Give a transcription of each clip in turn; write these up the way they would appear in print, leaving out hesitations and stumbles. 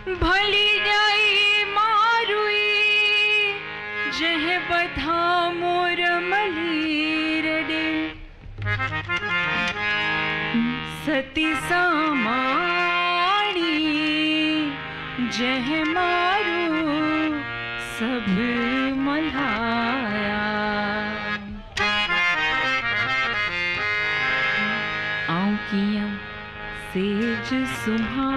भली जाई मारुई जह बधा मोर मलीर दे सती सामाणी जह मारू सब मल्हाया आऊं किया सेज सुम्हा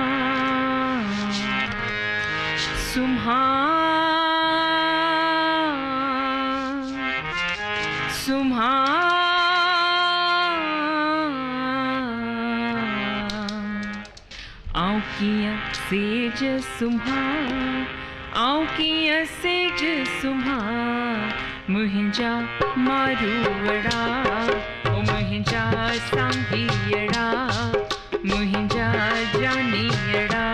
सुम्हा सुम्हा आऊं किया सेज सुम्हा आऊं किया सेज सुम्हा मुहिंजा मारूवड़ा ओ मुहिंजा सांगीयड़ा मुहिंजा जानियड़ा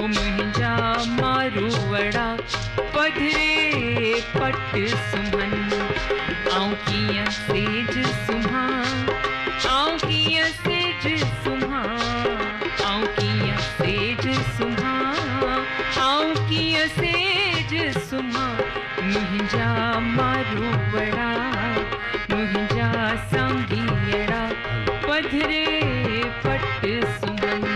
ओ मुहिंजा मारूवड़ा पधरे पट सुमन आऊं किया सेज सुम्हा आऊं किया सेज सुम्हा आऊं किया सेज सुम्हा आऊं किया सेज सुम्हा मुहिंजा मारूवड़ा मुहिंजा सांगीयड़ा पधरे पट सुमन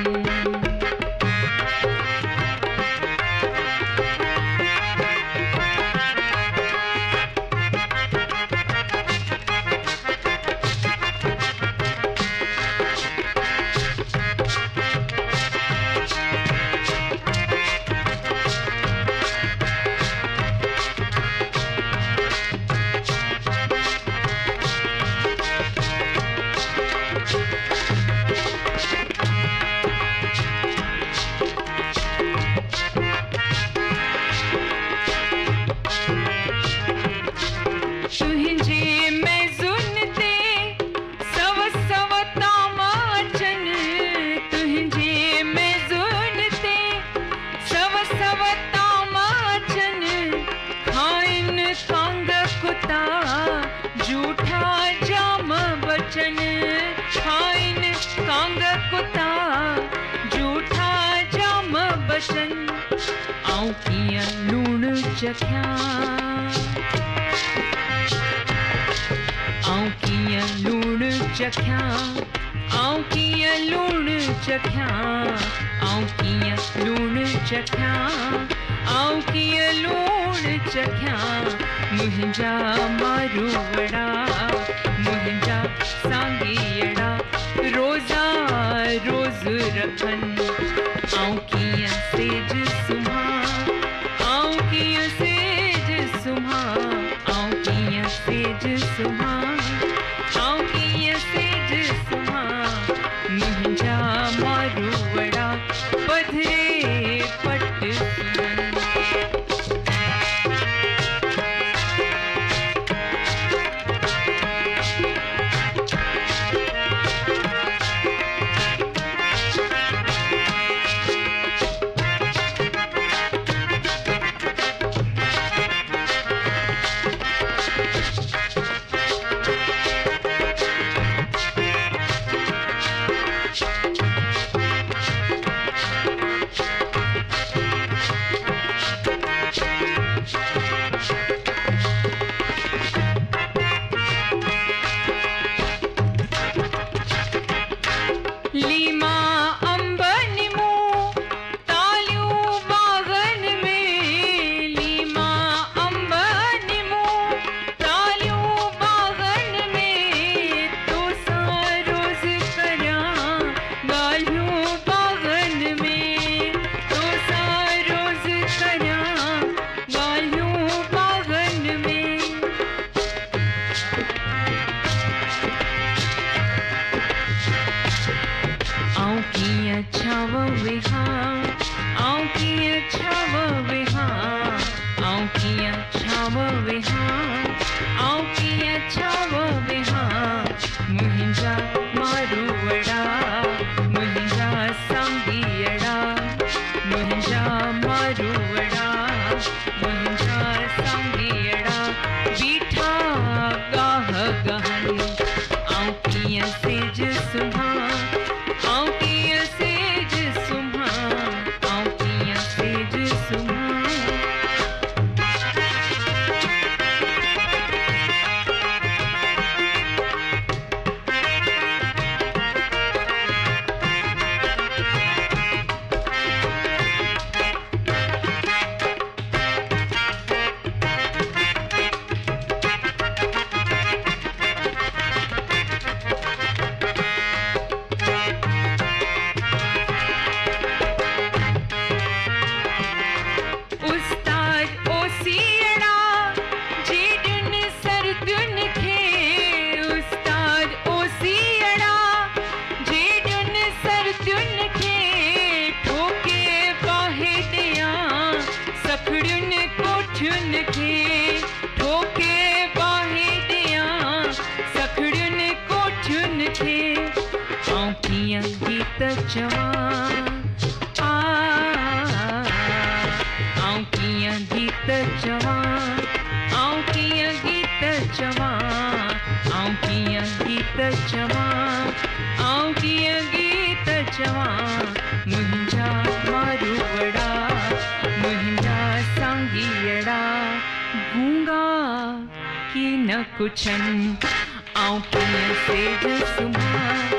आऊं किया लूण चख्या आऊं किया लूण चख्या आऊं किया लूण चख्या आऊं किया लूण चख्या आऊं किया लूण चख्या मुहिंजा मारूवड़ा मुहिंजा सांगीयड़ा रोजा रोज रखन आऊं किया सेज सुम्हा आऊं किया सेज सुम्हा आऊं किया सेज सुम्हा आऊं किया सेज सुम्हा मुहिंजा मारूवड़ा पधरे पट सुमन चवां आऊं कीअं गीत चवां आऊं कीअं गीत चवां आऊं कीअं गीत चवां आऊं कीअं गीत चवां मुंहिंजा मारूवड़ा मुंहिंजा सांगीअड़ा गूंगा की न कुछन आऊं कीअं सेज सुम्हां